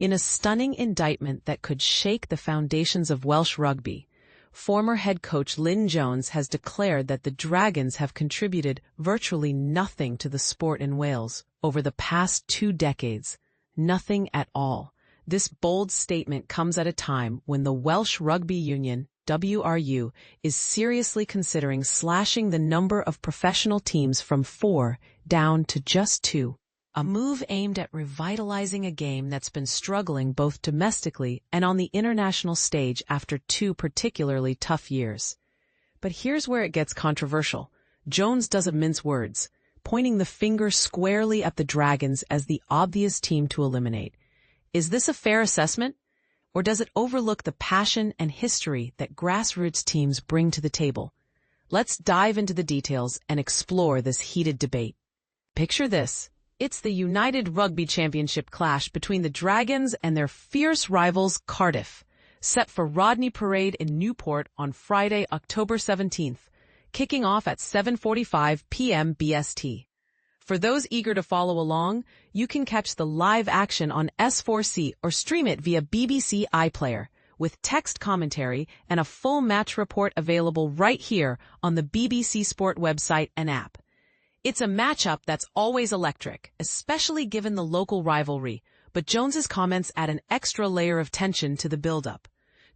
In a stunning indictment that could shake the foundations of Welsh rugby, former head coach Lyn Jones has declared that the Dragons have contributed virtually nothing to the sport in Wales over the past 2 decades. Nothing at all. This bold statement comes at a time when the Welsh Rugby Union, WRU, is seriously considering slashing the number of professional teams from 4 down to just 2. A move aimed at revitalizing a game that's been struggling both domestically and on the international stage after 2 particularly tough years. But here's where it gets controversial. Jones doesn't mince words, pointing the finger squarely at the Dragons as the obvious team to eliminate. Is this a fair assessment? Or does it overlook the passion and history that grassroots teams bring to the table? Let's dive into the details and explore this heated debate. Picture this. It's the United Rugby Championship clash between the Dragons and their fierce rivals Cardiff, set for Rodney Parade in Newport on Friday, October 17th, kicking off at 7:45 p.m. BST. For those eager to follow along, you can catch the live action on S4C or stream it via BBC iPlayer, with text commentary and a full match report available right here on the BBC Sport website and app. It's a matchup that's always electric, especially given the local rivalry, but Jones's comments add an extra layer of tension to the build-up.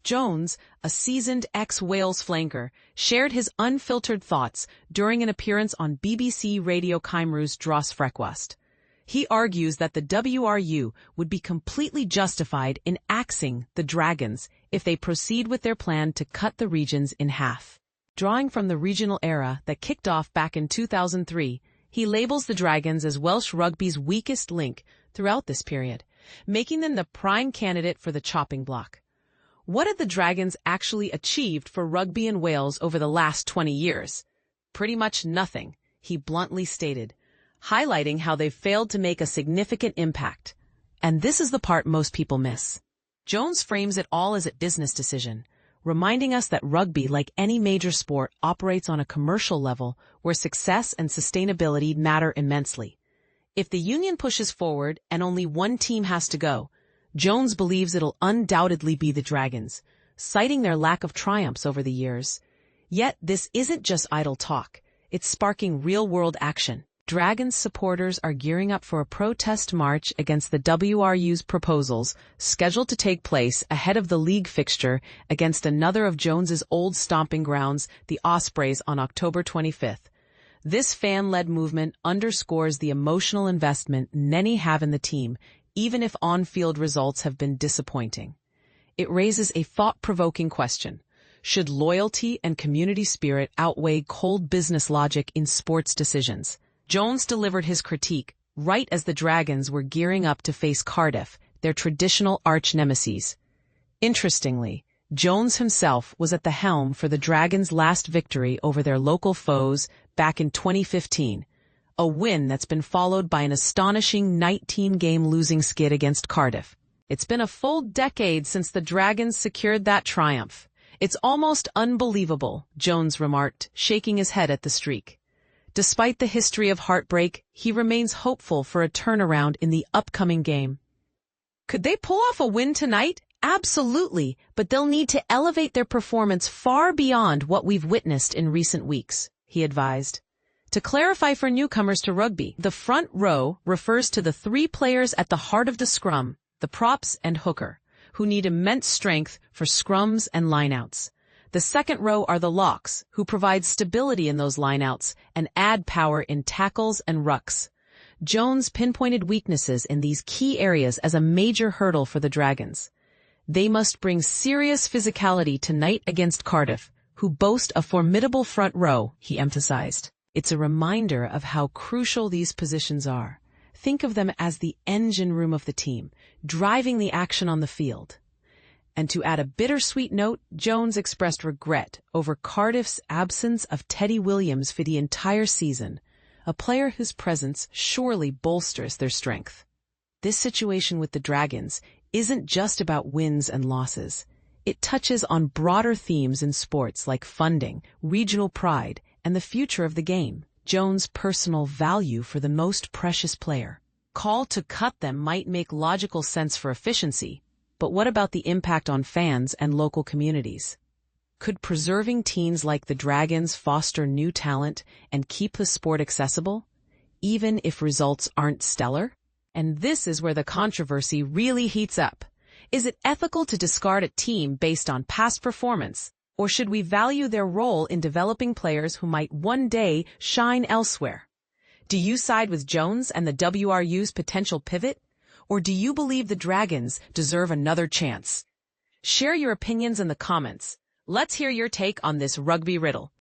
Jones, a seasoned ex-Wales flanker, shared his unfiltered thoughts during an appearance on BBC Radio Cymru's Dros Frecwast. He argues that the WRU would be completely justified in axing the Dragons if they proceed with their plan to cut the regions in half. Drawing from the regional era that kicked off back in 2003, he labels the Dragons as Welsh rugby's weakest link throughout this period, making them the prime candidate for the chopping block. What had the Dragons actually achieved for rugby in Wales over the last 20 years? Pretty much nothing, he bluntly stated, highlighting how they failed to make a significant impact. And this is the part most people miss. Jones frames it all as a business decision, reminding us that rugby, like any major sport, operates on a commercial level where success and sustainability matter immensely. If the union pushes forward and only one team has to go, Jones believes it'll undoubtedly be the Dragons, citing their lack of triumphs over the years. Yet this isn't just idle talk. It's sparking real-world action. Dragons supporters are gearing up for a protest march against the WRU's proposals, scheduled to take place ahead of the league fixture against another of Jones's old stomping grounds, the Ospreys, on October 25th. This fan-led movement underscores the emotional investment many have in the team, even if on-field results have been disappointing. It raises a thought-provoking question. Should loyalty and community spirit outweigh cold business logic in sports decisions? Jones delivered his critique right as the Dragons were gearing up to face Cardiff, their traditional arch-nemesis. Interestingly, Jones himself was at the helm for the Dragons' last victory over their local foes back in 2015, a win that's been followed by an astonishing 19-game losing skid against Cardiff. It's been a full decade since the Dragons secured that triumph. It's almost unbelievable, Jones remarked, shaking his head at the streak. Despite the history of heartbreak, he remains hopeful for a turnaround in the upcoming game. Could they pull off a win tonight? Absolutely, but they'll need to elevate their performance far beyond what we've witnessed in recent weeks, he advised. To clarify for newcomers to rugby, the front row refers to the 3 players at the heart of the scrum, the props and hooker, who need immense strength for scrums and lineouts. The second row are the locks, who provide stability in those lineouts and add power in tackles and rucks. Jones pinpointed weaknesses in these key areas as a major hurdle for the Dragons. They must bring serious physicality tonight against Cardiff, who boast a formidable front row, he emphasized. It's a reminder of how crucial these positions are. Think of them as the engine room of the team, driving the action on the field. And to add a bittersweet note, Jones expressed regret over Cardiff's absence of Teddy Williams for the entire season, a player whose presence surely bolsters their strength. This situation with the Dragons isn't just about wins and losses. It touches on broader themes in sports like funding, regional pride, and the future of the game. Jones' personal value for the most precious player. call to cut them might make logical sense for efficiency, but what about the impact on fans and local communities? Could preserving teams like the Dragons foster new talent and keep the sport accessible, even if results aren't stellar? And this is where the controversy really heats up. Is it ethical to discard a team based on past performance, or should we value their role in developing players who might one day shine elsewhere? Do you side with Jones and the WRU's potential pivot, or do you believe the Dragons deserve another chance? Share your opinions in the comments. Let's hear your take on this rugby riddle.